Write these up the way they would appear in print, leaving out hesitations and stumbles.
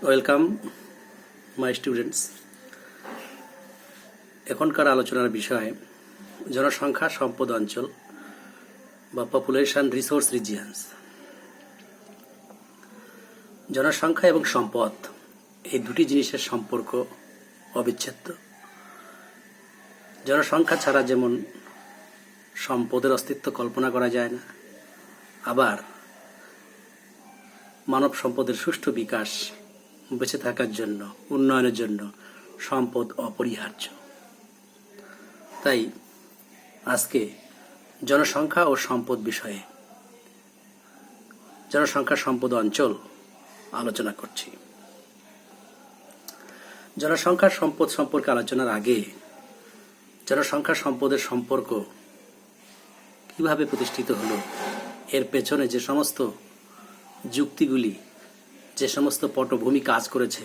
Welcome my students. এখনকার আলোচনার বিষয় জনসংখ্যা সম্পদ অঞ্চল বা পপুলেশন রিসোর্স রিজিয়ন্স। জনসংখ্যা এবং সম্পদ এই দুটি জিনিসের সম্পর্ক অবিচ্ছেদ্য। জনসংখ্যা ছাড়া যেমন সম্পদের অস্তিত্ব কল্পনা করা যায় না, আবার মানব সম্পদের সুষ্ঠু বিকাশ বেঁচে থাকার জন্য, উন্নয়নের জন্য সম্পদ অপরিহার্য। তাই আজকে জনসংখ্যা ও সম্পদ বিষয়ে, জনসংখ্যা সম্পদ অঞ্চল আলোচনা করছি। জনসংখ্যা সম্পদ সম্পর্কে আলোচনার আগে জনসংখ্যা সম্পদের সম্পর্ক কিভাবে প্রতিষ্ঠিত হলো, এর পেছনে যে সমস্ত যুক্তিগুলি, যে সমস্ত পটভূমি কাজ করেছে,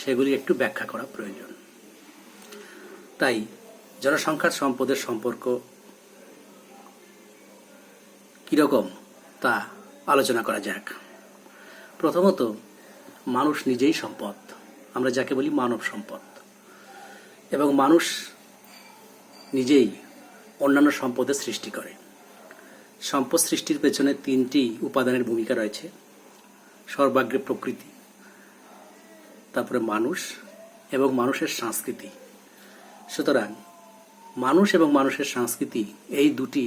সেগুলি একটু ব্যাখ্যা করা প্রয়োজন। তাই জনসংখ্যার সম্পদের সম্পর্ক কিরকম তা আলোচনা করা যাক। প্রথমত, মানুষ নিজেই সম্পদ, আমরা যাকে বলি মানব সম্পদ, এবং মানুষ নিজেই অন্যান্য সম্পদের সৃষ্টি করে। সম্পদ সৃষ্টির পেছনে তিনটি উপাদানের ভূমিকা রয়েছে: সর্বাগ্রে প্রকৃতি, তারপরে মানুষ এবং মানুষের সংস্কৃতি। সুতরাং মানুষ এবং মানুষের সংস্কৃতি এই দুটি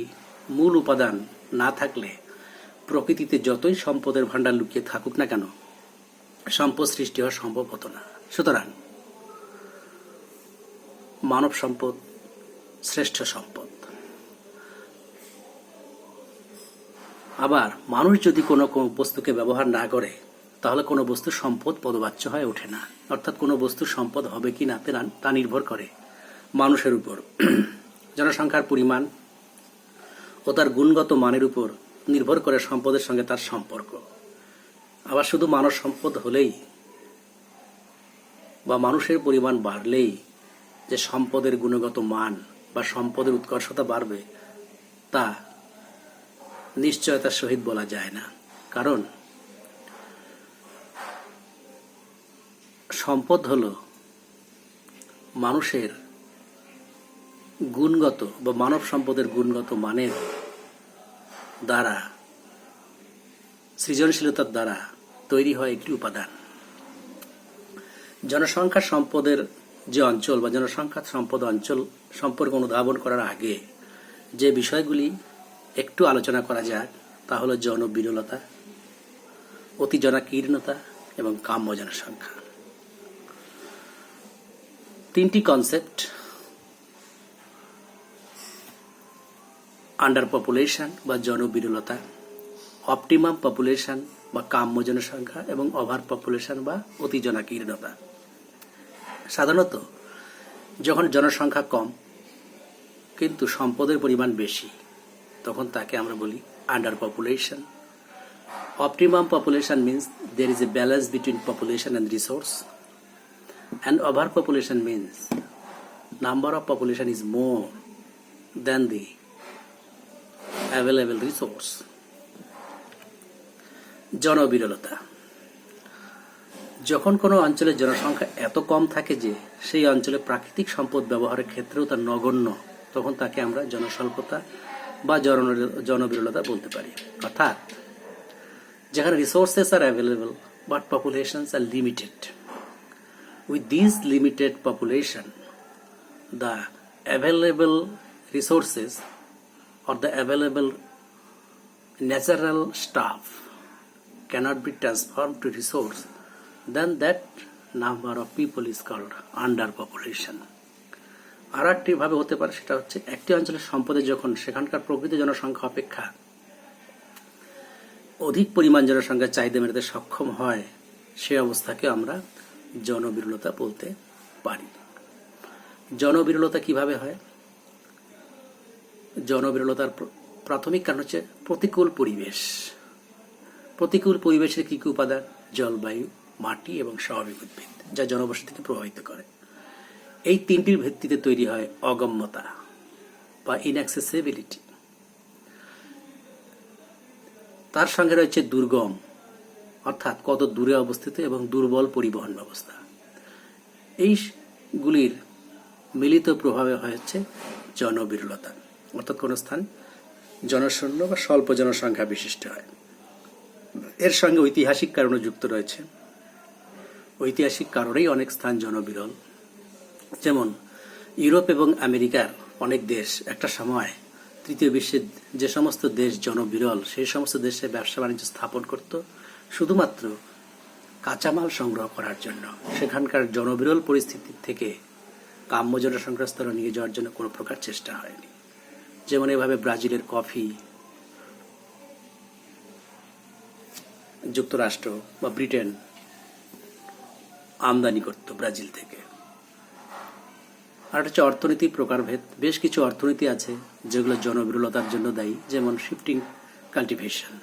মূল উপাদান না থাকলে প্রকৃতিতে যতই সম্পদের ভাণ্ডার লুকিয়ে থাকুক না কেন, সম্পদ সৃষ্টি হওয়া সম্ভব হতো না। সুতরাং মানব সম্পদ শ্রেষ্ঠ সম্পদ। আবার মানুষ যদি কোনো বস্তুকে ব্যবহার না করে, তাহলে কোনো বস্তু সম্পদ পদবাচ্য হয়ে ওঠে না। অর্থাৎ কোনো বস্তু সম্পদ হবে কি না তা নির্ভর করে মানুষের উপর। জনসংখ্যার পরিমাণ ও তার গুণগত মানের উপর নির্ভর করে সম্পদের সঙ্গে তার সম্পর্ক। আবার শুধু মানব সম্পদ হলেই বা মানুষের পরিমাণ বাড়লেই যে সম্পদের গুণগত মান বা সম্পদের উৎকর্ষতা বাড়বে, তা নিশ্চয়তার সহিত বলা যায় না। কারণ সম্পদ হল মানুষের গুণগত বা মানব সম্পদের গুণগত মানের দ্বারা, সৃজনশীলতার দ্বারা তৈরি হয় একটি উপাদান। জনসংখ্যা সম্পদের যে অঞ্চল বা জনসংখ্যা সম্পদ অঞ্চল সম্পর্কে অনুধাবন করার আগে যে বিষয়গুলি একটু আলোচনা করা যাক, তা হল জনবিরলতা, অতি জনাকীর্ণতা এবং কাম্য জনসংখ্যা। তিনটি কনসেপ্ট: আন্ডার পপুলেশন বা জনবিরলতা, অপটিমাম পপুলেশন বা কাম্য জনসংখ্যা, এবং ওভার পপুলেশন বা অতি জনাকীর্ণতা। সাধারণত যখন জনসংখ্যা কম কিন্তু সম্পদের পরিমাণ বেশি, তখন তাকে আমরা বলি under population. Optimum population means there is a balance between population and resource, and overpopulation means number of population is more than the available resource. জনবিরলতা: যখন কোনো অঞ্চলের জনসংখ্যা এত কম থাকে যে সেই অঞ্চলে প্রাকৃতিক সম্পদ ব্যবহারের ক্ষেত্রেও তা নগণ্য, তখন তাকে আমরা জনস্বল্পতা বা জনবিরলতা বলতে পারি। অর্থাৎ যেখানে রিসোর্সেস আর অ্যাভেলেবল বাট পপুলেশনস আর limited. With this limited population, the available resources or the available natural stuff cannot be transformed to resource, then that number of people is called underpopulation. আর একটি ভাবে হতে পারে, সেটা হচ্ছে একটি অঞ্চলের সম্পদে যখন সেখানকার প্রকৃত জনসংখ্যা অপেক্ষা অধিক পরিমাণ জনসংখ্যা চাহিদা মেটাতে সক্ষম হয়, সে অবস্থাকে আমরা জনবিরলতা বলতে পারি। জনবিরলতা কিভাবে হয়? জনবিরলতার প্রাথমিক কারণ হচ্ছে প্রতিকূল পরিবেশ। প্রতিকূল পরিবেশের কি কি উপাদান? জলবায়ু, মাটি এবং স্বাভাবিক উদ্ভিদ, যা জনবসতিকে প্রভাবিত করে। এই তিনটির ভিত্তিতে তৈরি হয় অগম্যতা বা ইনঅ্যাক্সেসিবিলিটি। তার সঙ্গে রয়েছে দুর্গম অর্থাৎ কত দূরে অবস্থিত এবং দুর্বল পরিবহন ব্যবস্থা, এইগুলির মিলিত প্রভাবে হচ্ছে জনবিরলতা, অর্থাৎ কোনো স্থান জনশূন্য বা স্বল্প জনসংখ্যা বিশিষ্ট হয়। এর সঙ্গে ঐতিহাসিক কারণও যুক্ত রয়েছে। ঐতিহাসিক কারণেই অনেক স্থান জনবিরল। যেমন ইউরোপ এবং আমেরিকার অনেক দেশ একটা সময় তৃতীয় বিশ্বের যে সমস্ত দেশ জনবিরল সেই সমস্ত দেশে ব্যবসা বাণিজ্য স্থাপন করত শুধুমাত্র কাঁচামাল সংগ্রহ করার জন্য। সেখানকার জনবিরল পরিস্থিতি থেকে কাম্য জনসংখ্যার স্তরে নিয়ে যাওয়ার জন্য কোনো প্রকার চেষ্টা হয়নি। যেমন এভাবে ব্রাজিলের কফি যুক্তরাষ্ট্র বা ব্রিটেন আমদানি করত ব্রাজিল থেকে। আর হচ্ছে অর্থনীতির প্রকারভেদ। বেশ কিছু অর্থনীতি আছে যেগুলো জনবিরলতার জন্য দায়ী, যেমন শিফটিং কাল্টিভেশন,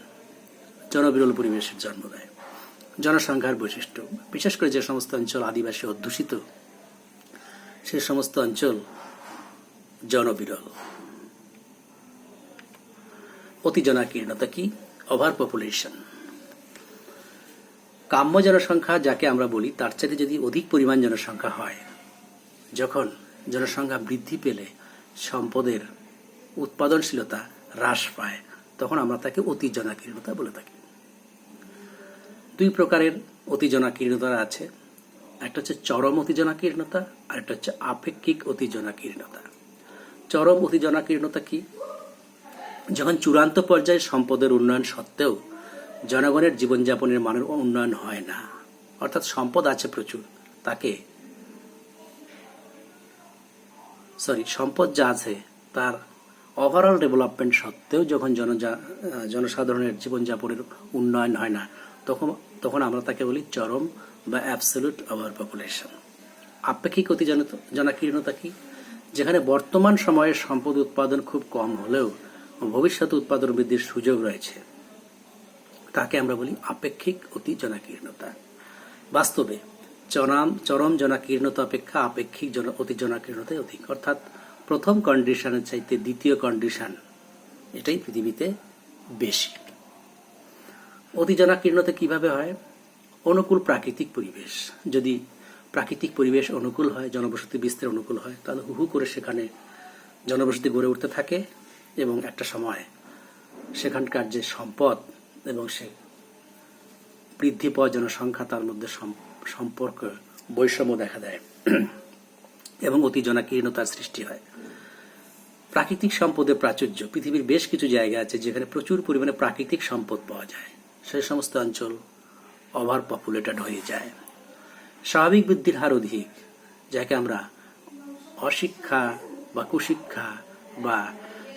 জনবিরল পরিবেশের জন্ম দেয়। জনসংখ্যার বৈশিষ্ট্য, বিশেষ করে যে সমস্ত অঞ্চল আদিবাসী অধ্যুষিত সে সমস্ত অঞ্চল জনবিরল। অতি জনাকীর্ণতা কি? Over population. কাম্য জনসংখ্যা যাকে আমরা বলি তার চাইতে যদি অধিক পরিমাণ জনসংখ্যা হয়, যখন জনসংখ্যা বৃদ্ধি পেলে সম্পদের উৎপাদনশীলতা হ্রাস পায়, তখন আমরা তাকে অতি জনাকীর্ণতা বলে থাকি। দুই প্রকারের অতি জনাকীর্ণতা আছে, একটা হচ্ছে চরম অতি জনাকীর্ণতা আর একটা হচ্ছে আপেক্ষিক অতি জনাকীর্ণতা। চরম অতি জনাকীর্ণতা কি? যখন চূড়ান্ত পর্যায়ে সম্পদের উন্নয়ন সত্ত্বেও জনগণের জীবনযাপনের মানের উন্নয়ন হয় না, অর্থাৎ সম্পদ আছে প্রচুর, সম্পদ যা আছে তার ওভারঅল ডেভেলপমেন্ট সত্ত্বেও যখন জনসাধারণের জীবনযাপনের উন্নয়ন হয় না, তখন আমরা তাকে বলি চরম বা অ্যাবসলিউট ওভার পপুলেশন। আপেক্ষিক অতি জনাকীর্ণতা কি? যেখানে বর্তমান সময়ে সম্পদ উৎপাদন খুব কম হলেও ভবিষ্যতে উৎপাদন বৃদ্ধির সুযোগ রয়েছে, তাকে আমরা বলি আপেক্ষিক অতি জনাকীর্ণতা। বাস্তবে চরম জনাকীর্ণতা অপেক্ষা আপেক্ষিক অতি জনাকীর্ণতাই অধিক, অর্থাৎ প্রথম কন্ডিশনের চাইতে দ্বিতীয় কন্ডিশন এটাই পৃথিবীতে বেশি। অতি জনাকীর্ণতা কিভাবে হয়? অনুকূল প্রাকৃতিক পরিবেশ। যদি প্রাকৃতিক পরিবেশ অনুকূল হয়, জনবসতি বিস্তার অনুকূল হয়, তাহলে হু করে সেখানে জনবসতি গড়ে উঠতে থাকে এবং একটা সময় সেখানকার যে সম্পদ এবং সে বৃদ্ধি পাওয়া জনসংখ্যা তার মধ্যে সম্পর্ক বৈষম্য দেখা দেয় এবং অতি জনাকীর্ণতার সৃষ্টি হয়। প্রাকৃতিক সম্পদের প্রাচুর্য। পৃথিবীর বেশ কিছু জায়গা আছে যেখানে প্রচুর পরিমাণে প্রাকৃতিক সম্পদ পাওয়া যায়, সেই সমস্ত অঞ্চল ওভার পপুলেটেড হয়ে যায়। স্বাভাবিক বৃদ্ধির হার অধিক, যাকে আমরা অশিক্ষা বা কুশিক্ষা বা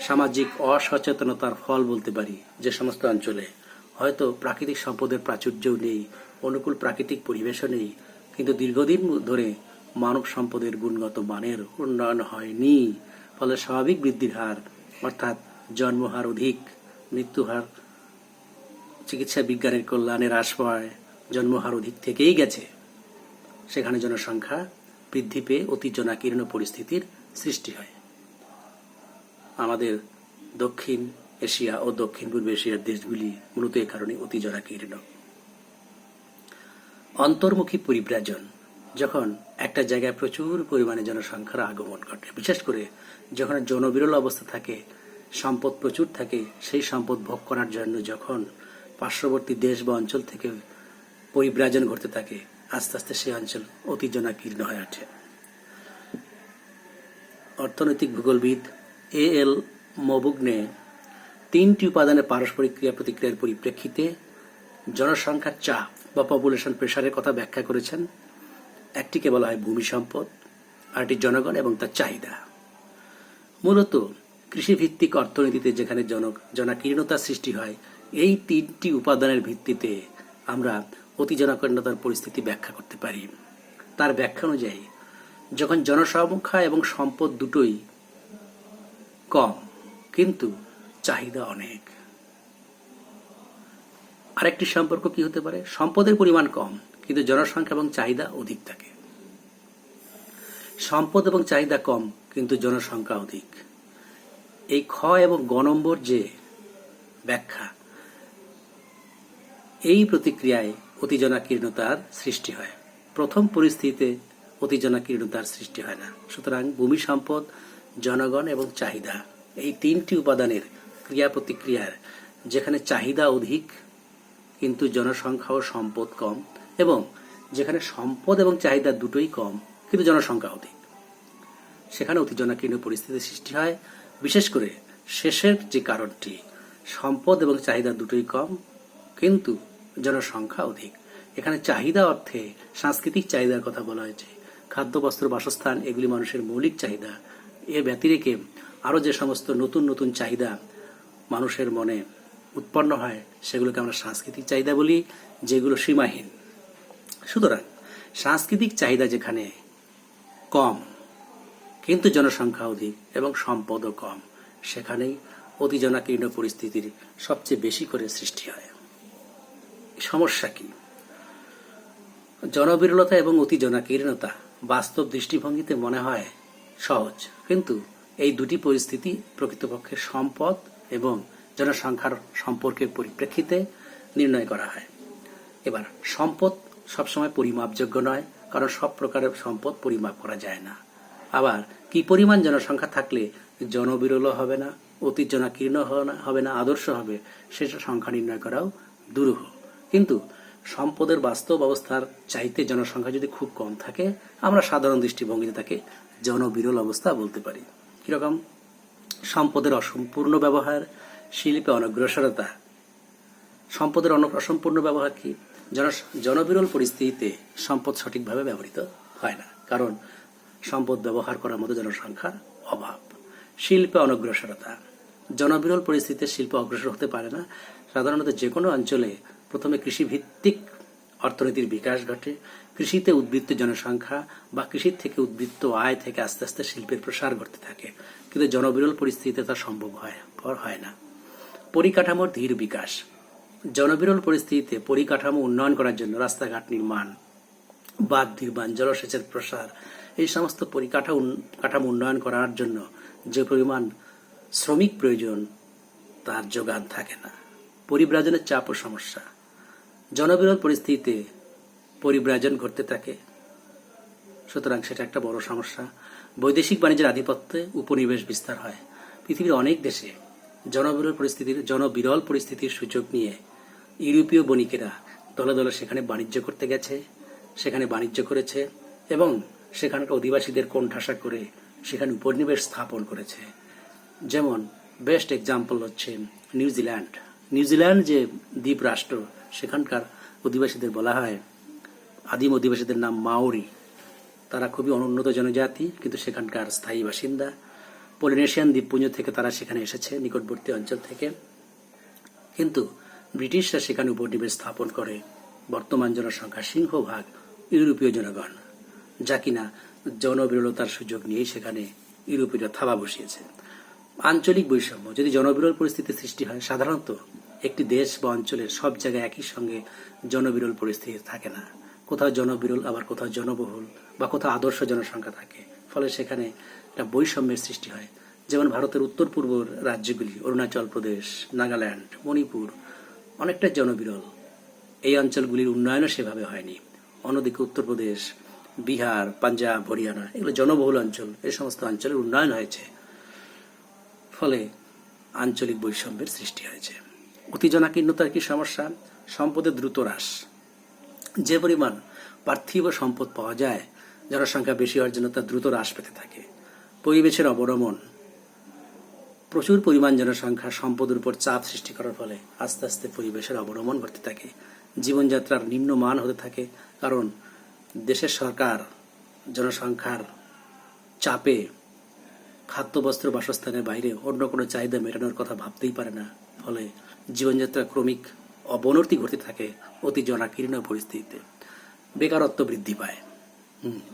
সামাজিক অসচেতনতার ফল বলতে পারি। যে সমস্ত অঞ্চলে হয়তো প্রাকৃতিক সম্পদের প্রাচুর্যও নেই, অনুকূল প্রাকৃতিক পরিবেশও নেই, কিন্তু দীর্ঘদিন ধরে মানব সম্পদের গুণগত মানের উন্নয়ন হয়নি, ফলে স্বাভাবিক বৃদ্ধির হার অর্থাৎ জন্মহার অধিক, মৃত্যুহার চিকিৎসা বিজ্ঞানের কল্যাণে হ্রাস পায়, জন্মহার অধিক থেকেই গেছে, সেখানে জনসংখ্যা বৃদ্ধি পেয়ে অতি জনাকীর্ণ পরিস্থিতির সৃষ্টি হয়। আমাদের দক্ষিণ এশিয়া ও দক্ষিণ পূর্ব এশিয়ার দেশগুলি মূলত এ কারণে অতি জনাকীর্ণ। অন্তর্মুখী পরিব্রাজন। যখন একটা জায়গায় প্রচুর পরিমাণে জনসংখ্যার আগমন ঘটে, বিশেষ করে যখন জনবিরল অবস্থা থাকে, সম্পদ প্রচুর থাকে, সেই সম্পদ ভোগ করার জন্য যখন পার্শ্ববর্তী দেশ বা অঞ্চল থেকে পরিব্রাজন ঘটতে থাকে, আস্তে আস্তে সেই অঞ্চল অতি জনাকীর্ণ হয়ে ওঠে। অর্থনৈতিক ভূগোলবিদ A.L. মবুগনে 3টি উপাদানের পারস্পরিক ক্রিয়া প্রতিক্রিয়ার পরিপ্রেক্ষিতে জনসংখ্যার চাপ বা পপুলেশন প্রেসারের কথা ব্যাখ্যা করেছেন। একটিকে বলা হয় ভূমি সম্পদ, আরেকটি জনগণ এবং তার চাহিদা। মূলত কৃষিভিত্তিক অর্থনীতিতে যেখানে জনাকীর্ণতার সৃষ্টি হয়, এই 3টি উপাদানের ভিত্তিতে আমরা অতি জনাকীর্ণতার পরিস্থিতি ব্যাখ্যা করতে পারি। তার ব্যাখ্যা অনুযায়ী যখন জনসংখ্যা এবং সম্পদ দুটোই কম কিন্তু চাহিদা অনেক। আরেকটি সম্পর্ক কি হতে পারে? সম্পদের পরিমাণ কম কিন্তু জনসংখ্যা এবং চাহিদা অধিক থাকে। সম্পদ এবং চাহিদা কম কিন্তু জনসংখ্যা অধিক। এই খ এবং গ নম্বর যে ব্যাখ্যা, এই প্রতিক্রিয়ায় অতিজনাকীর্ণতার সৃষ্টি হয়। প্রথম পরিস্থিতিতে অতিজনাকীর্ণতার সৃষ্টি হয় না। সুতরাং ভূমি সম্পদ, জনগণ এবং চাহিদা, এই তিনটি উপাদানের ক্রিয়া প্রতিক্রিয়ার যেখানে চাহিদা অধিক কিন্তু জনসংখ্যা ও সম্পদ কম, এবং যেখানে সম্পদ এবং চাহিদা দুটোই কম কিন্তু জনসংখ্যা অধিক, সেখানে অতিজনাকীর্ণ পরিস্থিতির সৃষ্টি হয়। বিশেষ করে শেষের যে কারণটি, সম্পদ এবং চাহিদা দুটোই কম কিন্তু জনসংখ্যা অধিক, এখানে চাহিদা অর্থে সাংস্কৃতিক চাহিদার কথা বলা হয়েছে। খাদ্য, বস্ত্র, বাসস্থান এগুলি মানুষের মৌলিক চাহিদা। এর ব্যতিরেকে আরও যে সমস্ত নতুন নতুন চাহিদা মানুষের মনে উৎপন্ন হয় সেগুলোকে আমরা সাংস্কৃতিক চাহিদা বলি, যেগুলো সীমাহীন। সুতরাং সাংস্কৃতিক চাহিদা যেখানে কম কিন্তু জনসংখ্যা অধিক এবং সম্পদও কম, সেখানেই অতিজনাকীর্ণ পরিস্থিতির সবচেয়ে বেশি করে সৃষ্টি হয়। সমস্যা কি? জনবিরলতা এবং অতিজনাকীর্ণতা বাস্তব দৃষ্টিভঙ্গিতে মনে হয় সহজ, কিন্তু এই দুটি পরিস্থিতি প্রকৃতপক্ষে সম্পদ এবং জনসংখ্যার সম্পর্কের পরিপ্রেক্ষিতে নির্ণয় করা হয়। এবার সম্পদ সবসময় পরিমাপযোগ্য নয়, কারণ সব প্রকারের সম্পদ পরিমাপ করা যায় না। আবার কি পরিমাণ জনসংখ্যা থাকলে জনবিরল হবে না, অতিজনাকীর্ণ হবে না, আদর্শ হবে, সেটা সংখ্যা নির্ণয় করাও দুরূহ। কিন্তু সম্পদের বাস্তব অবস্থার চাইতে জনসংখ্যা যদি খুব কম থাকে, আমরা সাধারণ দৃষ্টিভঙ্গিতে তাকে জনবিরল অবস্থা বলতে পারি। কিরকম? সম্পদের অসম্পূর্ণ ব্যবহার, শিল্পে অনগ্রসরতা। সম্পদের অসম্পূর্ণ ব্যবহার কি? জনবিরল পরিস্থিতিতে সম্পদ সঠিকভাবে ব্যবহৃত হয় না, কারণ সম্পদ ব্যবহার করার মতো জনসংখ্যার অভাব। শিল্পে অনগ্রসরতা। জনবিরল পরিস্থিতিতে শিল্প অগ্রসর হতে পারে না। সাধারণত যে কোনো অঞ্চলে প্রথমে কৃষিভিত্তিক অর্থনীতির বিকাশ ঘটে। কৃষিতে উদ্বৃত্ত জনসংখ্যা বা কৃষির থেকে উদ্বৃত্ত আয় থেকে আস্তে আস্তে শিল্পের প্রসার ঘটতে থাকে, কিন্তু জনবিরল পরিস্থিতিতে তা সম্ভব হয় না। পরিকাঠামোর ধীর বিকাশ। জনবিরল পরিস্থিতিতে পরিকাঠামো উন্নয়ন করার জন্য রাস্তাঘাট নির্মাণ, বাঁধ নির্মাণ, জলসেচের প্রসার, এই সমস্ত পরিকাঠামো উন্নয়ন করার জন্য যে পরিমাণ শ্রমিক প্রয়োজন তার যোগান থাকে না। পরিব্রাজনের চাপ ও সমস্যা। জনবিরল পরিস্থিতিতে পরিব্রাজন ঘটতে থাকে, সুতরাং সেটা একটা বড় সমস্যা। বৈদেশিক বাণিজ্যের আধিপত্যে উপনিবেশ বিস্তার হয়। পৃথিবীর অনেক দেশে জনবিরল পরিস্থিতির সুযোগ নিয়ে ইউরোপীয় বণিকেরা দলে দলে সেখানে বাণিজ্য করতে গেছে, সেখানে বাণিজ্য করেছে এবং সেখানকার অধিবাসীদের কোণঠাসা করে সেখানে উপনিবেশ স্থাপন করেছে। যেমন বেস্ট এক্সাম্পল হচ্ছে নিউজিল্যান্ড। নিউজিল্যান্ড যে দ্বীপ রাষ্ট্র, সেখানকার অধিবাসীদের বলা হয়, আদিম অধিবাসীদের নাম মাওরি। তারা খুবই অনুন্নত জনজাতি, কিন্তু সেখানকার স্থায়ী বাসিন্দা। পলিনেশিয়ান দ্বীপপুঞ্জ থেকে তারা সেখানে এসেছে, নিকটবর্তী অঞ্চল থেকে। কিন্তু ব্রিটিশরা সেখানে উপনিবেশ স্থাপন করে। বর্তমান জনসংখ্যা সিংহভাগ ইউরোপীয় জনগণ, যা কিনা জনবিরলতার সুযোগ নিয়ে সেখানে ইউরোপীয়রা থাবা বসিয়েছে। আঞ্চলিক বৈষম্য। যদি জনবিরল পরিস্থিতি সৃষ্টি হয়, সাধারণত একটি দেশ বা অঞ্চলের সব জায়গায় একই সঙ্গে জনবিরল পরিস্থিতি থাকে না। কোথাও জনবিরল, আবার কোথাও জনবহুল, বা কোথাও আদর্শ জনসংখ্যা থাকে। ফলে সেখানে একটা বৈষম্যের সৃষ্টি হয়। যেমন ভারতের উত্তর পূর্ব রাজ্যগুলি, অরুণাচল প্রদেশ, নাগাল্যান্ড, মণিপুর, অনেকটা জনবিরল। এই অঞ্চলগুলির উন্নয়নও সেভাবে হয়নি। অন্যদিকে উত্তরপ্রদেশ, বিহার, পাঞ্জাব, হরিয়ানা এগুলো জনবহুল অঞ্চল, এই সমস্ত অঞ্চলের উন্নয়ন হয়েছে। ফলে আঞ্চলিক বৈষম্যের সৃষ্টি হয়েছে। অতিজনাকীর্ণতার কি সমস্যা? সম্পদের দ্রুত হ্রাস। যে পরিমাণ পার্থিব সম্পদ পাওয়া যায়, জনসংখ্যা বেশি হওয়ার জন্য তা দ্রুত হ্রাস পেতে থাকে। পরিবেশের অবনমন। প্রচুর পরিমাণ জনসংখ্যা সম্পদের উপর চাপ সৃষ্টি করার ফলে আস্তে আস্তে পরিবেশের অবনমন ঘটতে থাকে। জীবনযাত্রার নিম্নমান হতে থাকে, কারণ দেশের সরকার জনসংখ্যার চাপে খাদ্য, বস্ত্র, বাসস্থানের বাইরে অন্য কোনো চাহিদা মেটানোর কথা ভাবতেই পারে না। ফলে জীবনযাত্রা ক্রমিক অবনতি ঘটতে থাকে অতি জনাকীর্ণ পরিস্থিতিতে। বেকারত্ব বৃদ্ধি পায়।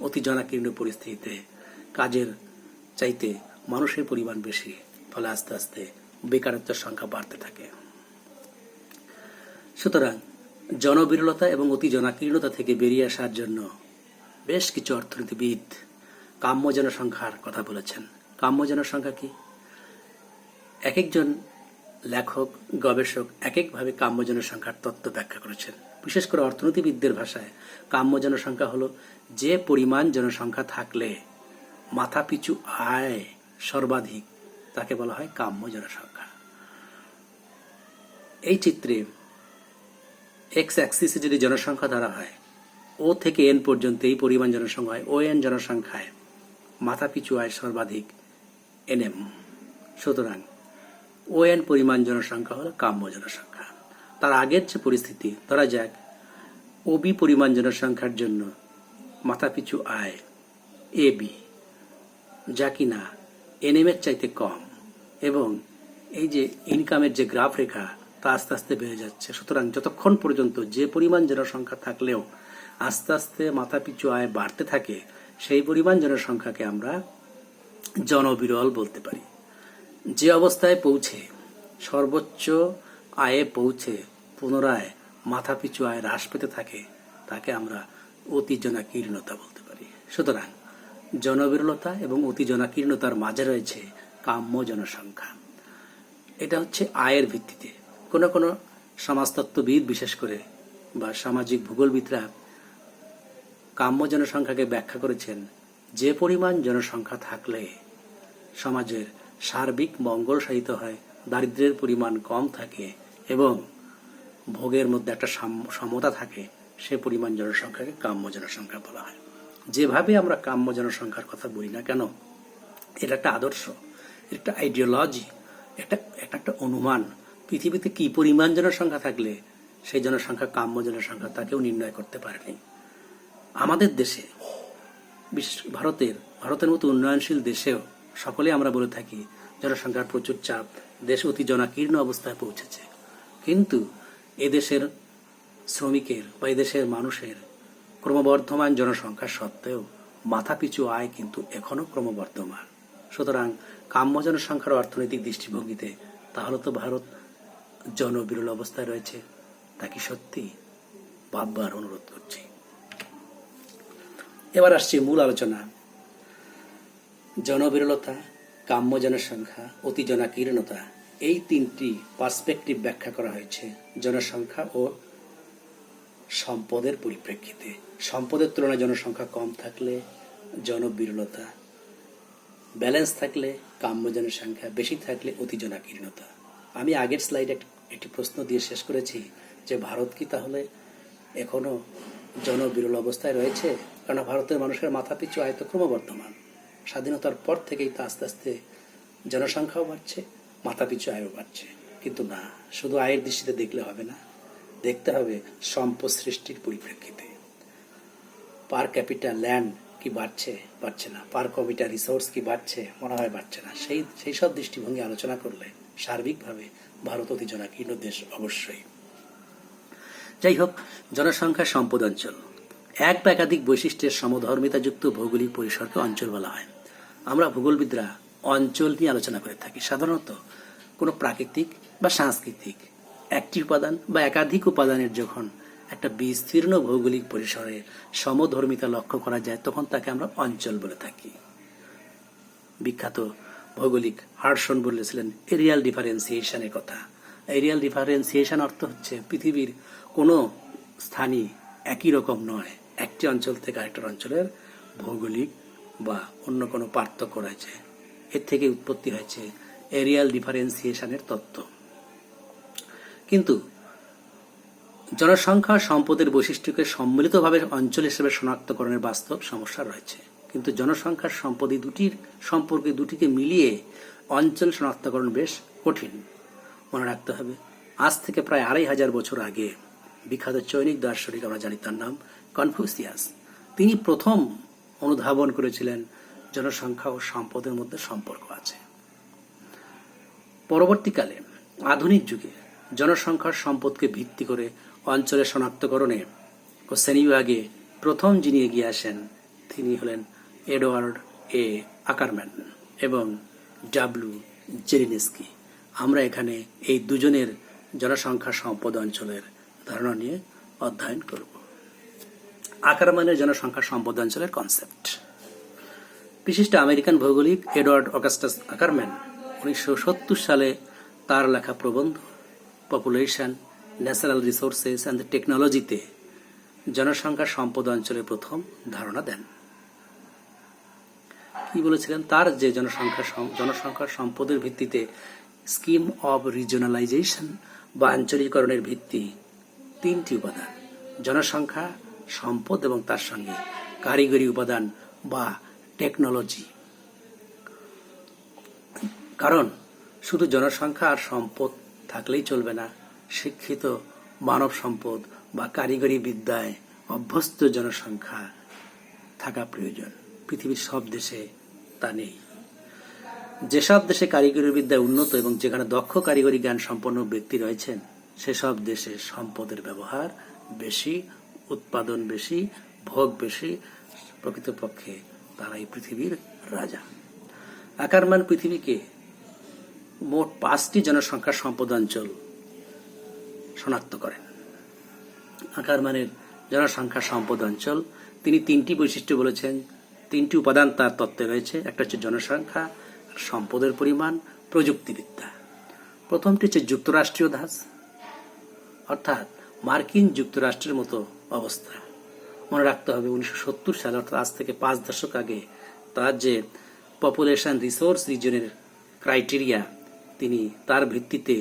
অতি জনাকীর্ণ পরিস্থিতিতে কাজের চাইতে মানুষের পরিমাণ বেশি, ফলে আস্তে আস্তে বেকারত্বের সংখ্যা বাড়তে থাকে। সুতরাং জনবিরলতা এবং অতি জনাকীর্ণতা থেকে বেরিয়ে আসার জন্য বেশ কিছু অর্থনীতিবিদ কাম্য জনসংখ্যার কথা বলেছেন। কাম্য জনসংখ্যা কি? এক একজন লেখক, গবেষক এক একভাবে কাম্য জনসংখ্যার তত্ত্ব ব্যাখ্যা করেছেন। বিশেষ করে অর্থনীতিবিদদের ভাষায় কাম্য জনসংখ্যা হলো যে পরিমাণ জনসংখ্যা থাকলে মাথাপিছু আয় সর্বাধিক, তাকে বলা হয় কাম্য জনসংখ্যা। এই চিত্রে এক্স অ্যাক্সিসে যদি জনসংখ্যা ধরা হয়, ও থেকে এন পর্যন্ত এই পরিমাণ জনসংখ্যা হয়, ও এন জনসংখ্যায় মাথাপিছু আয় সর্বাধিক এনএম। সুতরাং ও এন পরিমাণ জনসংখ্যা হলো কাম্য জনসংখ্যা। তার আগের যে পরিস্থিতি, ধরা যাক ওবি পরিমাণ জনসংখ্যার জন্য মাথাপিছু আয় এ বি, যা কিনা এনএম এর চাইতে কম, এবং এই যে ইনকামের যে গ্রাফ রেখা তা আস্তে আস্তে বেড়ে যাচ্ছে। সুতরাং যতক্ষণ পর্যন্ত যে পরিমাণ জনসংখ্যা থাকলেও আস্তে আস্তে মাথাপিছু আয় বাড়তে থাকে, সেই পরিমাণ জনসংখ্যাকে আমরা জনবিরল বলতে পারি। যে অবস্থায় পৌঁছে সর্বোচ্চ আয়ে পৌঁছে পুনরায় মাথাপিছু আয় হ্রাস পেতে থাকে, তাকে আমরা অতি জনাকীর্ণতা বলতে পারি। সুতরাং জনবিরলতা এবং অতি জনাকীর্ণতার মাঝে রয়েছে কাম্য জনসংখ্যা। এটা হচ্ছে আয়ের ভিত্তিতে। কোনো কোনো সমাজতত্ত্ববিদ বিশেষ করে বা সামাজিক ভূগোলবিদরা কাম্য জনসংখ্যাকে ব্যাখ্যা করেছেন যে পরিমাণ জনসংখ্যা থাকলে সমাজের সার্বিক মঙ্গল সাধিত হয়, দারিদ্র্যের পরিমাণ কম থাকে এবং ভোগের মধ্যে একটা সমতা থাকে, সে পরিমাণ জনসংখ্যাকে কাম্য জনসংখ্যা বলা হয়। যেভাবে আমরা কাম্য জনসংখ্যার কথা বলি না কেন, এটা একটা আদর্শ, একটা আইডিওলজি, এটা একটা অনুমান। পৃথিবীতে কি পরিমাণ জনসংখ্যা থাকলে সেই জনসংখ্যা কাম্য জনসংখ্যা, তাকেও নির্ণয় করতে পারেনি। আমাদের দেশে, বিশেষ ভারতের মতো উন্নয়নশীল দেশেও সকলে আমরা বলে থাকি জনসংখ্যার প্রচুর চাপ, দেশ অতি জনাকীর্ণ অবস্থায় পৌঁছেছে। কিন্তু এদেশের শ্রমিকের বা এদেশের মানুষের ক্রমবর্ধমান জনসংখ্যা সত্ত্বেও মাথাপিছু আয় কিন্তু এখনো ক্রমবর্ধমান। সুতরাং কাম্য জনসংখ্যার অর্থনৈতিক দৃষ্টিভঙ্গিতে তাহলে তো ভারত জনবিরল অবস্থায় রয়েছে। তা কি সত্যি? ভাববার অনুরোধ করছি। এবার আসছে মূল আলোচনা। জনবিরলতা, কাম্য জনসংখ্যা, অতি জনাকীর্ণতা, এই তিনটি পার্সপেক্টিভ ব্যাখ্যা করা হয়েছে জনসংখ্যা ও সম্পদের পরিপ্রেক্ষিতে। সম্পদের তুলনায় জনসংখ্যা কম থাকলে জনবিরলতা, ব্যালেন্স থাকলে কাম্য জনসংখ্যা, বেশি থাকলে অতি জনাকীর্ণতা। আমি আগের স্লাইডে একটি প্রশ্ন দিয়ে শেষ করেছি যে ভারত কি তাহলে এখনো জনবিরল অবস্থায় রয়েছে? কারণ ভারতের মানুষের মাথাপিছু আয় তো ক্রমবর্ধমান। স্বাধীনতার পর থেকেই তো আস্তে আস্তে জনসংখ্যাও বাড়ছে, মাথাপিছু আয়ও বাড়ছে। কিন্তু না, শুধু আয়ের দৃষ্টিতে দেখলে হবে না, দেখতে হবে সম্পদ সৃষ্টির পরিপ্রেক্ষিতে। পার ক্যাপিটাল ল্যান্ড কি বাড়ছে? বাড়ছে না। পার ক্যাপিটাল রিসোর্স কি বাড়ছে? মনে হয় বাড়ছে না। সেই সব দৃষ্টিভঙ্গি আলোচনা করলে সার্বিকভাবে ভারত অতি জনাকীর্ণ দেশ অবশ্যই। যাই হোক, জনসংখ্যা সম্পদ অঞ্চল এক বা একাধিক বৈশিষ্ট্যের সমধর্মিতাযুক্ত ভৌগোলিক পরিসরকে অঞ্চল বলা হয়। আমরা ভূগোলবিদরা অঞ্চল নিয়ে আলোচনা করে থাকি। সাধারণত কোনো প্রাকৃতিক বা সাংস্কৃতিক একটি উপাদান বা একাধিক উপাদানের যখন একটা বিস্তীর্ণ ভৌগোলিক পরিসরে সমধর্মিতা লক্ষ্য করা যায়, তখন তাকে আমরা অঞ্চল বলে থাকি। বিখ্যাত ভৌগোলিক হার্টসন বলেছিলেন এরিয়াল ডিফারেন্সিয়েশনের কথা। এরিয়াল ডিফারেন্সিয়েশন অর্থ হচ্ছে পৃথিবীর কোনো স্থানই একই রকম নয়, একটি অঞ্চল থেকে আরেকটা অঞ্চলের ভৌগোলিক বা অন্য কোনো পার্থক্য রয়েছে। এর থেকে উৎপত্তি হয়েছে এরিয়াল ডিফারেন্সিয়েশনের তত্ত্ব। কিন্তু জনসংখ্যা সম্পদের বৈশিষ্ট্যকে সম্মিলিতভাবে অঞ্চল হিসেবে শনাক্তকরণের বাস্তব সমস্যা রয়েছে। কিন্তু জনসংখ্যার সম্পদ এই দুটির সম্পর্কে দুটিকে মিলিয়ে অঞ্চল শনাক্তকরণ বেশ কঠিন। মনে রাখতে হবে, আজ থেকে প্রায় 2500 বছর আগে বিখ্যাত চৈনিক দার্শনিক, আমরা জানি তার নাম কনফুসিয়াস, তিনি প্রথম অনুধাবন করেছিলেন জনসংখ্যা ও সম্পদের মধ্যে সম্পর্ক আছে। পরবর্তীকালে আধুনিক যুগে জনসংখ্যার সম্পদকে ভিত্তি করে অঞ্চলের শনাক্তকরণে ও শ্রেণীবিভাগে প্রথম যিনি এগিয়ে আসেন তিনি হলেন এডওয়ার্ড এ আকারম্যান এবং ডাব্লিউ জেলিনস্কি। আমরা এখানে এই দুজনের জনসংখ্যা সম্পদ অঞ্চলের ধারণা নিয়ে অধ্যয়ন করব। আকারম্যানের জনসংখ্যা সম্পদ অঞ্চলের কনসেপ্ট। বিশিষ্ট আমেরিকান ভৌগোলিক এডওয়ার্ড অগাস্টাস আকারম্যান 1970 সালে তার লেখা প্রবন্ধ পপুলেশন, ন্যাচারাল রিসোর্সেস অ্যান্ড টেকনোলজিতে জনসংখ্যা সম্পদ অঞ্চলের প্রথম ধারণা দেন। কি বলেছিলেন? তার যে জনসংখ্যা সম্পদের ভিত্তিতে স্কিম অব রিজনালাইজেশন বা আঞ্চলিকরণের ভিত্তি তিনটি উপাদান: জনসংখ্যা, সম্পদ এবং তার সঙ্গে কারিগরি উপাদান বা টেকনোলজি। কারণ শুধু জনসংখ্যা আর সম্পদ থাকলেই চলবে না, শিক্ষিত মানব সম্পদ বা কারিগরি বিদ্যায় অভ্যস্ত জনসংখ্যা থাকা প্রয়োজন। পৃথিবীর সব দেশে তা নেই। যেসব দেশে কারিগরি বিদ্যায় উন্নত এবং যেখানে দক্ষ কারিগরি জ্ঞান সম্পন্ন ব্যক্তি রয়েছেন, সেসব দেশে সম্পদের ব্যবহার বেশি, উৎপাদন বেশি, ভোগ বেশি। প্রকৃতপক্ষে তারাই পৃথিবীর রাজা। আকারমান পৃথিবীকে মোট 5টি জনসংখ্যা সম্পদ অঞ্চল শনাক্ত করেন। আকারমানের জনসংখ্যা সম্পদ অঞ্চল তিনি 3টি বৈশিষ্ট্য বলেছেন, 3টি উপাদান তার তত্ত্বে রয়েছে। একটা হচ্ছে জনসংখ্যা, সম্পদের পরিমাণ, প্রযুক্তিবিদ্যা। প্রথমটি হচ্ছে যুক্তরাষ্ট্রীয় ধাঁচ, অর্থাৎ মার্কিন যুক্তরাষ্ট্রের মতো অবস্থা। মনে রাখতে হবে 1970 সালে, অর্থাৎ আজ থেকে 5 দশক আগে, তার যে পপুলেশন রিসোর্স রিজনের ক্রাইটেরিয়া তিনি তার ভিত্তিতে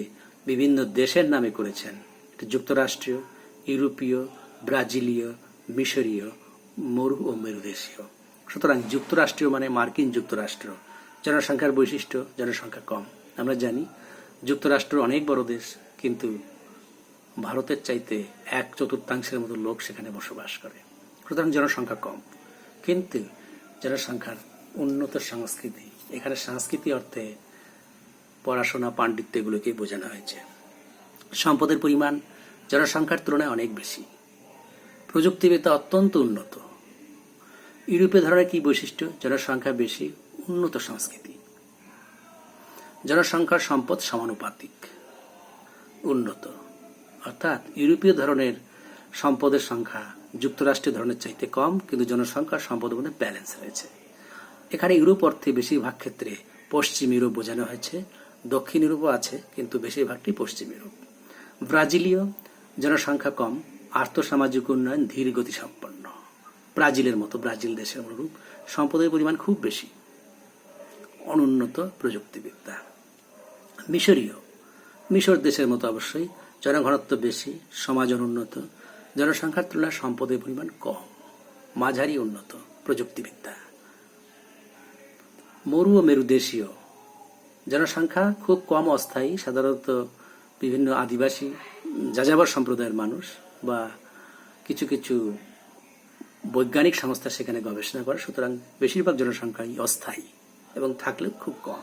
বিভিন্ন দেশের নামে করেছেন। যুক্তরাষ্ট্রীয়, ইউরোপীয়, ব্রাজিলীয়, মিশরীয়, মরু ও মেরুদেশীয়। সুতরাং যুক্তরাষ্ট্রীয় মানে মার্কিন যুক্তরাষ্ট্র। জনসংখ্যার বৈশিষ্ট্য, জনসংখ্যা কম। আমরা জানি যুক্তরাষ্ট্র অনেক বড় দেশ, কিন্তু ভারতের চাইতে 1/4 মতো লোক সেখানে বসবাস করে। সুতরাং জনসংখ্যা কম, কিন্তু জনসংখ্যার উন্নত সংস্কৃতি। এখানে সংস্কৃতি অর্থে পড়াশোনা, পাণ্ডিত্য এগুলোকেই বোঝানো হয়েছে। সম্পদের পরিমাণ জনসংখ্যার তুলনায় অনেক বেশি। প্রযুক্তিবিদ্যা অত্যন্ত উন্নত। ইউরোপীয় ধরনের কি বৈশিষ্ট্য? জনসংখ্যা বেশি, উন্নত সংস্কৃতি। জনসংখ্যার সম্পদ সমানুপাতিক, উন্নত। অর্থাৎ ইউরোপীয় ধরনের সম্পদের সংখ্যা যুক্তরাষ্ট্রীয় ধরনের চাইতে কম, কিন্তু জনসংখ্যার সম্পদের মধ্যে ব্যালেন্স রয়েছে। এখানে ইউরোপ অর্থে বেশিরভাগ ক্ষেত্রে পশ্চিম ইউরোপ বোঝানো হয়েছে। দক্ষিণ ইউরোপও আছে, কিন্তু বেশিরভাগটি পশ্চিম ইউরোপ। ব্রাজিলীয় জনসংখ্যা কম, আর্থসামাজিক উন্নয়ন ধীর গতি সম্পন্ন। ব্রাজিলের মতো, ব্রাজিল দেশের অনুরূপ। সম্পদের পরিমাণ খুব বেশি, অনুন্নত প্রযুক্তিবিদ্যা। মিশরীয়, মিশর দেশের মতো অবশ্যই, জনঘনত্ব বেশি, সমাজ অনুন্নত। জনসংখ্যার তুলনায় সম্পদের পরিমাণ কম, মাঝারি উন্নত প্রযুক্তিবিদ্যা। মরু ও মেরুদেশীয়, জনসংখ্যা খুব কম, অস্থায়ী, সাধারণত বিভিন্ন আদিবাসী যাযাবর সম্প্রদায়ের মানুষ বা কিছু কিছু বৈজ্ঞানিক সংস্থা সেখানে গবেষণা করে। সুতরাং বেশিরভাগ জনসংখ্যাই অস্থায়ী এবং থাকলেও খুব কম।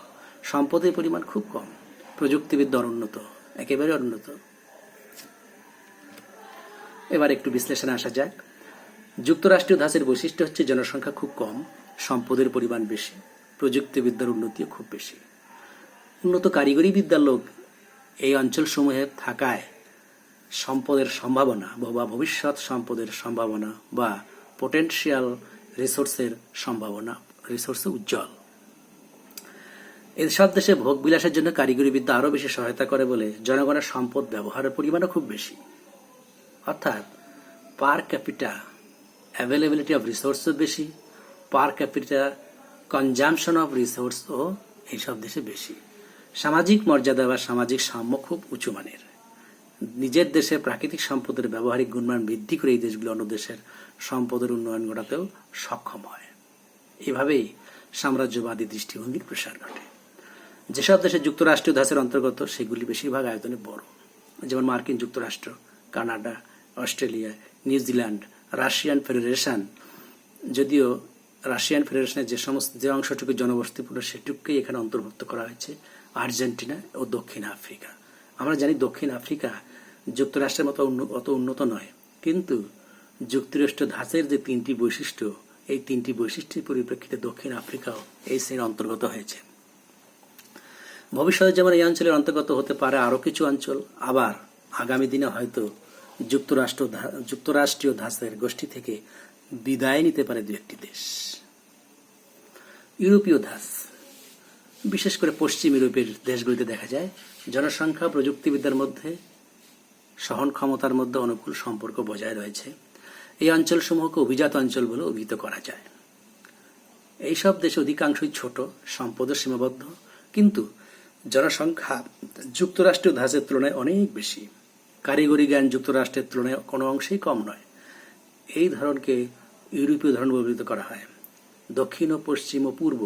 সম্পদের পরিমাণ খুব কম, প্রযুক্তিবিদ্যা অনুন্নত, একেবারে অনুন্নত। এবার একটু বিশ্লেষণে আসা যাক। যুক্তরাষ্ট্রীয় ধাঁচের বৈশিষ্ট্য হচ্ছে জনসংখ্যা খুব কম, সম্পদের পরিমাণ বেশি, প্রযুক্তিবিদ্যার উন্নতিও খুব বেশি। উন্নত কারিগরি বিদ্যার লোক এই অঞ্চলসমূহে থাকায় সম্পদের সম্ভাবনা বা ভবিষ্যৎ সম্পদের সম্ভাবনা বা পোটেনশিয়াল রিসোর্সের সম্ভাবনা, রিসোর্সে উজ্জ্বল। এসব দেশে ভোগ বিলাসের জন্য কারিগরি বিদ্যা আরও বেশি সহায়তা করে বলে জনগণের সম্পদ ব্যবহারের পরিমাণও খুব বেশি। অর্থাৎ পার ক্যাপিটা অ্যাভেলেবিলিটি অফ রিসোর্সও বেশি, পার ক্যাপিটা কনজামশন অফ রিসোর্সও এইসব দেশে বেশি। সামাজিক মর্যাদা বা সামাজিক সাম্য খুব উঁচু মানের। নিজের দেশে প্রাকৃতিক সম্পদের ব্যবহারিক গুণমান বৃদ্ধি করে এই দেশগুলো অন্য দেশের সম্পদের উন্নয়ন ঘটাতেও সক্ষম হয়। এভাবেই সাম্রাজ্যবাদী দৃষ্টিভঙ্গির প্রসার ঘটে। যেসব দেশে যুক্তরাষ্ট্রীয় ধাঁচের অন্তর্গত সেগুলি বেশিরভাগ আয়তনে বড়, যেমন মার্কিন যুক্তরাষ্ট্র, Canada, Australia, New Zealand, Russian federation. যদিও রাশিয়ান ফেডারেশনের যে অংশটুকু জনবসতিপূর্ণ সেটুকুকেই এখানে অন্তর্ভুক্ত করা হয়েছে, আর্জেন্টিনা ও দক্ষিণ আফ্রিকা। আমরা জানি দক্ষিণ আফ্রিকা যুক্তরাষ্ট্রের মতো অত উন্নত নয়, কিন্তু যুক্তরাষ্ট্র ধাঁচের যে 3টি বৈশিষ্ট্য, এই 3টি বৈশিষ্ট্যের পরিপ্রেক্ষিতে দক্ষিণ আফ্রিকাও এই শ্রেণীর অন্তর্গত হয়েছে। ভবিষ্যতে যেমন এই অঞ্চলের অন্তর্গত হতে পারে আরও কিছু অঞ্চল, আবার আগামী দিনে হয়তো যুক্তরাষ্ট্রীয় ধাঁচের গোষ্ঠী থেকে বিদায় নিতে পারে 2-1টি দেশ। ইউরোপীয় ধাঁচ বিশেষ করে পশ্চিম ইউরোপের দেশগুলিতে দেখা যায় জনসংখ্যা প্রযুক্তিবিদ্যার মধ্যে সহন ক্ষমতার মধ্যে অনুকূল সম্পর্ক বজায় রয়েছে। এই অঞ্চলসমূহকে অভিজাত অঞ্চল বলে অভিহিত করা যায়। এইসব দেশ অধিকাংশই ছোট, সম্পদও সীমাবদ্ধ, কিন্তু জনসংখ্যা যুক্তরাষ্ট্রীয় ধাঁচের তুলনায় অনেক বেশি। কারিগরি জ্ঞান যুক্তরাষ্ট্রের তুলনায় কোনো অংশেই কম নয়। এই ধরনকে ইউরোপীয় ধরন অভিহিত করা হয়। দক্ষিণ ও পশ্চিম ও পূর্ব,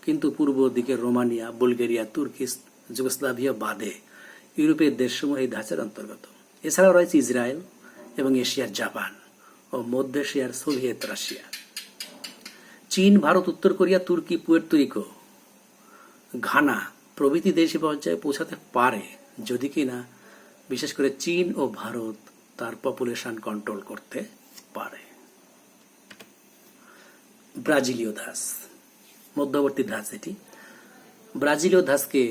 কিন্তু পূর্ব দিকে রোমানিয়া, বুলগেরিয়া, তুর্কি, যুগোস্লাভিয়া বাদে ইউরোপের দেশসমূহ এই ধাঁচের অন্তর্গত। এছাড়াও রয়েছে ইসরায়েল এবং এশিয়ার জাপান ও মধ্য এশিয়ার সোভিয়েত রাশিয়া। চীন, ভারত, উত্তর কোরিয়া, তুর্কি, পুয়ের্তো রিকো, ঘানা প্রভৃতি দেশে পর্যায়ে পৌঁছাতে পারে, যদি কিনা বিশেষ করে চীন ও ভারত তার পপুলেশন কন্ট্রোল করতে পারে। ব্রাজিলীয় ধাঁচ, মধ্যবর্তী ধাঁচ এটি। ব্রাজিলীয় ধাঁচকে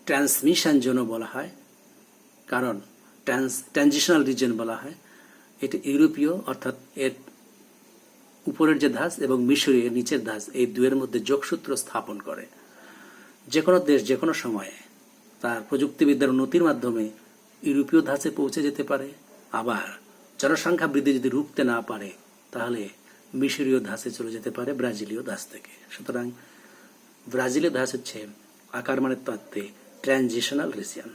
ট্রান্সমিশন জোনও বলা হয়, কারণ ট্রানজিশনাল রিজন বলা হয়। এটি ইউরোপীয়, অর্থাৎ এর উপরের যে ধাঁচ এবং মিশরীয় নিচের ধাঁচ, এই দুয়ের মধ্যে যোগসূত্র স্থাপন করে। যে কোনো দেশ যে কোনো সময়ে তার প্রযুক্তিবিদ্যার উন্নতির মাধ্যমে ইউরোপীয় ধাঁচে পৌঁছে যেতে পারে। আবার জনসংখ্যা বৃদ্ধি যদি রুখতে না পারে, তাহলে মিশরীয় ধাঁচে চলে যেতে পারে ব্রাজিলীয় ধাঁচ থেকে। সুতরাং ব্রাজিলীয় ধাঁচ হচ্ছে আকার মানের তত্ত্বে ট্রানজিশনাল রিজিয়ন।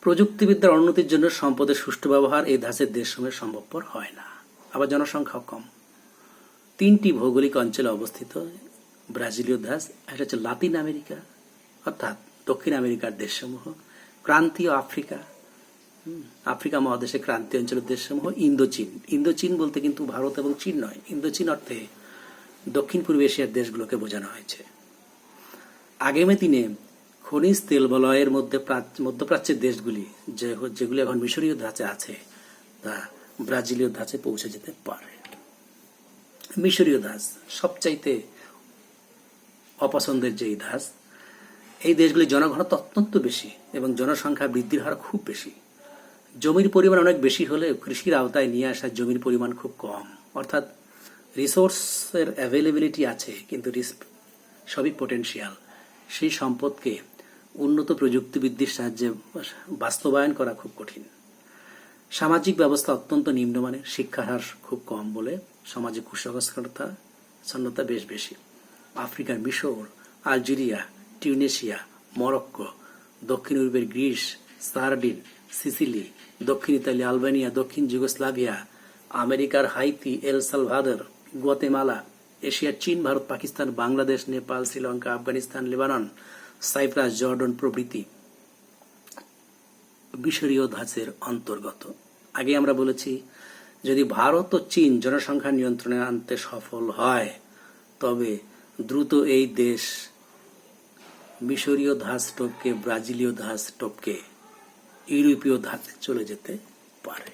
প্রযুক্তিবিদ্যার উন্নতির জন্য সম্পদের সুষ্ঠু ব্যবহার এই ধাঁচের দেশসমূহে সম্ভবপর হয় না। আবার জনসংখ্যাও কম। 3টি ভৌগোলিক অঞ্চলে অবস্থিত ব্রাজিলীয় ধাঁচ। একটা হচ্ছে লাতিন আমেরিকা, অর্থাৎ দক্ষিণ আমেরিকার দেশসমূহ, ক্রান্তীয় আফ্রিকা, আফ্রিকা মহাদেশের ক্রান্তীয় অঞ্চলের দেশসমূহ, ইন্দোচীন। ইন্দোচীন বলতে কিন্তু ভারত এবং চীন নয়, ইন্দোচীন অর্থে দক্ষিণ পূর্ব এশিয়ার দেশগুলোকে বোঝানো হয়েছে। আগামী দিনে খনিজ তেল বলয়ের মধ্যে মধ্যপ্রাচ্যের দেশগুলি যেগুলি এখন মিশরীয় ধাঁচে আছে, তা ব্রাজিলীয় ধাঁচে পৌঁছে যেতে পারে। মিশরীয় ধাঁচ সবচাইতে অপছন্দের যেই ধাঁচ। এই দেশগুলি জনঘনত্ব অত্যন্ত বেশি এবং জনসংখ্যা বৃদ্ধির হার খুব বেশি। জমির পরিমাণ অনেক বেশি হলে কৃষির আওতায় নিয়ে আসা জমির পরিমাণ খুব কম, অর্থাৎ রিসোর্সের অ্যাভেলেবিলিটি আছে, কিন্তু সবই পোটেনশিয়াল। সেই সম্পদকে উন্নত প্রযুক্তিবিদ্যার সাহায্যে বাস্তবায়ন করা খুব কঠিন। সামাজিক ব্যবস্থা অত্যন্ত নিম্নমানের, শিক্ষার হার খুব কম বলে সমাজে কুসংস্কারতা বেশ বেশি। আফ্রিকার মিশর, আলজেরিয়া, টিউনেশিয়া, মরক্কো, দক্ষিণ ইউরোপের গ্রিস, সার্ডিন, সিসিলি, দক্ষিণ ইতালি, আলবেনিয়া, দক্ষিণ যুগোস্লাভিয়া, আমেরিকার হাইতি, এল সালভাদর, গুয়াতেমালা, এশিয়ার চীন, Bharat, Pakistan, Bangladesh, Nepal, Sri Lanka, Afghanistan, Lebanon, Cyprus, Jordan প্রভৃতি মিশরীয় ধাঁচের অন্তর্গত। আগে আমরা বলেছি, যদি ভারত ও চীন জনসংখ্যা নিয়ন্ত্রণে আনতে সফল হয়, তবে দ্রুত এই দেশ মিশরীয় ধাঁচ টপকে ব্রাজিলীয় ধাঁচ টপকে ইউরোপীয় ধাঁচে চলে যেতে পারে।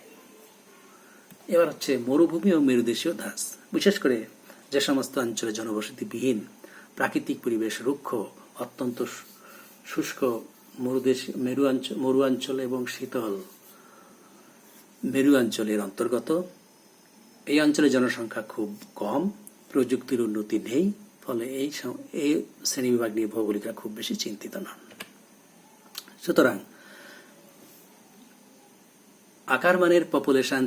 এবার হচ্ছে মরুভূমি ও মেরুদেশীয় ধাঁচ। বিশেষ করে যে সমস্ত অঞ্চলে জনবসতিবিহীন, প্রাকৃতিক পরিবেশ রুক্ষ, অত্যন্ত শুষ্ক মরু অঞ্চল এবং শীতল মেরু অঞ্চলের অন্তর্গত। এই অঞ্চলে জনসংখ্যা খুব কম, প্রযুক্তির উন্নতি নেই, ফলে এই শ্রেণীবিভাগ নিয়ে ভৌগোলিকরা খুব বেশি চিন্তিত নন। সুতরাং আকার মানের পপুলেশন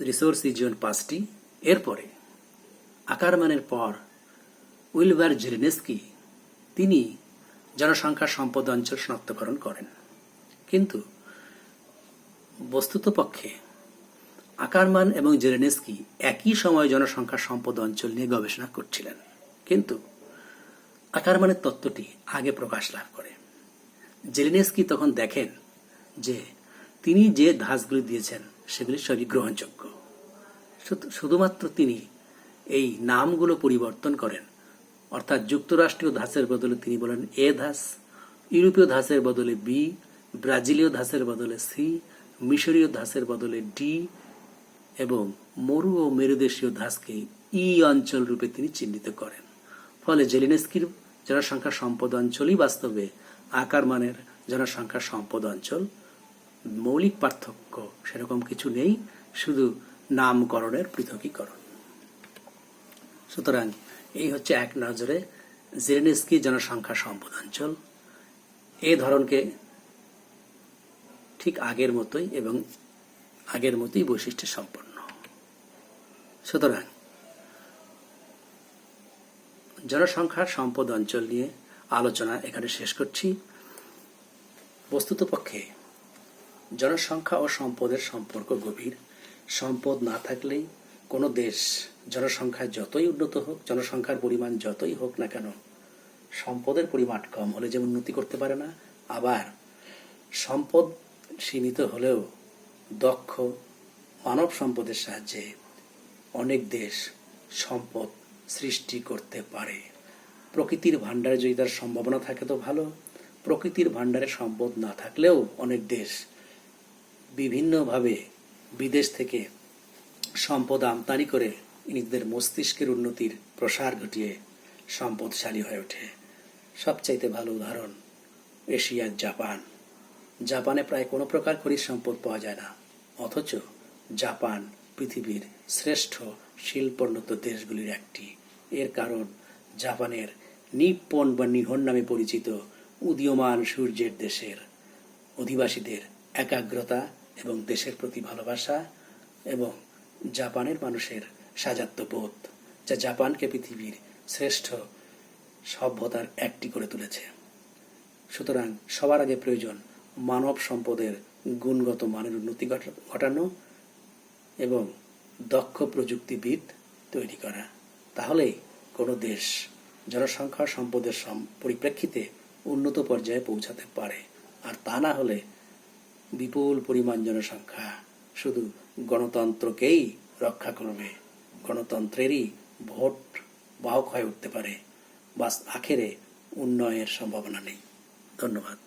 রিসোর্স রিজিয়ন 5টি। এরপরে আকার মানের পর উইলবার জেলেনস্কি তিনি জনসংখ্যা সম্পদ অঞ্চল শনাক্তকরণ করেন। কিন্তু বস্তুতপক্ষে আকারমান এবং জেলেনস্কি একই সময় জনসংখ্যা সম্পদ অঞ্চল নিয়ে গবেষণা করছিলেন, কিন্তু আকারমানের তত্ত্বটি আগে প্রকাশ লাভ করে। জেলেনস্কি তখন দেখেন যে তিনি যে ধাঁচগুলি দিয়েছেন সেগুলি সবই গ্রহণযোগ্য। শুধুমাত্র তিনি এই নামগুলো পরিবর্তন করেন, অর্থাৎ যুক্তরাষ্ট্রীয় ধাঁচের বদলে তিনি বলেন এ ধাঁচ, ইউরোপীয় ধাঁচের বদলে বি, ব্রাজিলীয় ধাঁচের বদলে সি, মিশরীয় ধাঁচের বদলে ডি এবং মরু ও মেরুদেশীয় ধাঁচকে ই অঞ্চল রূপে তিনি চিহ্নিত করেন। ফলে জেলেনস্কির জনসংখ্যা সম্পদ অঞ্চলই বাস্তবে আকার মানের জনসংখ্যা সম্পদ অঞ্চল। মৌলিক পার্থক্য সেরকম কিছু নেই, শুধু নামকরণের পৃথকীকরণ। সুতরাং এই হচ্ছে এক নজরে জেলেনস্কি জনসংখ্যা সম্পদ অঞ্চল। এই ধরনকে ঠিক আগের মতোই এবং আগের মতোই বৈশিষ্ট্য সম্পন্ন। সুতরাং জনসংখ্যা সম্পদ অঞ্চল নিয়ে আলোচনা এখানে শেষ করছি। বস্তুতপক্ষে জনসংখ্যা ও সম্পদের সম্পর্ক গভীর। সম্পদ না থাকলেই কোনো দেশ জনসংখ্যায় যতই উন্নত হোক, জনসংখ্যার পরিমাণ যতই হোক না কেন, সম্পদের পরিমাণ কম হলে যে উন্নতি করতে পারে না, আবার সম্পদ সীমিত হলেও দক্ষ মানব সম্পদের সাহায্যে অনেক দেশ সম্পদ সৃষ্টি করতে পারে। প্রকৃতির ভাণ্ডারে যদি তার সম্ভাবনা থাকে তো ভালো, প্রকৃতির ভাণ্ডারে সম্পদ না থাকলেও অনেক দেশ বিভিন্নভাবে বিদেশ থেকে সম্পদ আমদানি করে নিজেদের মস্তিষ্কের উন্নতির প্রসার ঘটিয়ে সম্পদশালী হয়ে ওঠে। সবচাইতে ভালো উদাহরণ এশিয়ার জাপান। জাপানে প্রায় কোনো প্রকার খনিজ সম্পদ পাওয়া যায় না, অথচ জাপান পৃথিবীর শ্রেষ্ঠ শিল্পোন্নত দেশগুলির একটি। এর কারণ জাপানের নিপ্পন বা নিহন নামে পরিচিত উদীয়মান সূর্যের দেশের অধিবাসীদের একাগ্রতা এবং দেশের প্রতি ভালোবাসা এবং জাপানের মানুষের সাজাত্যবোধ, যা জাপানকে পৃথিবীর শ্রেষ্ঠ সভ্যতার একটি করে তুলেছে। সুতরাং সবার আগে প্রয়োজন মানব সম্পদের গুণগত মানের উন্নতি ঘটানো এবং দক্ষ প্রযুক্তিবিদ তৈরি করা। তাহলেই কোনো দেশ জনসংখ্যা সম্পদের পরিপ্রেক্ষিতে উন্নত পর্যায়ে পৌঁছাতে পারে। আর তা না হলে বিপুল পরিমাণ জনসংখ্যা শুধু গণতন্ত্রকেই রক্ষা করবে, গণতন্ত্রেরই ভোট বাহক হয়ে উঠতে পারে, বাস আখেরে উন্নয়নের সম্ভাবনা নেই। ধন্যবাদ।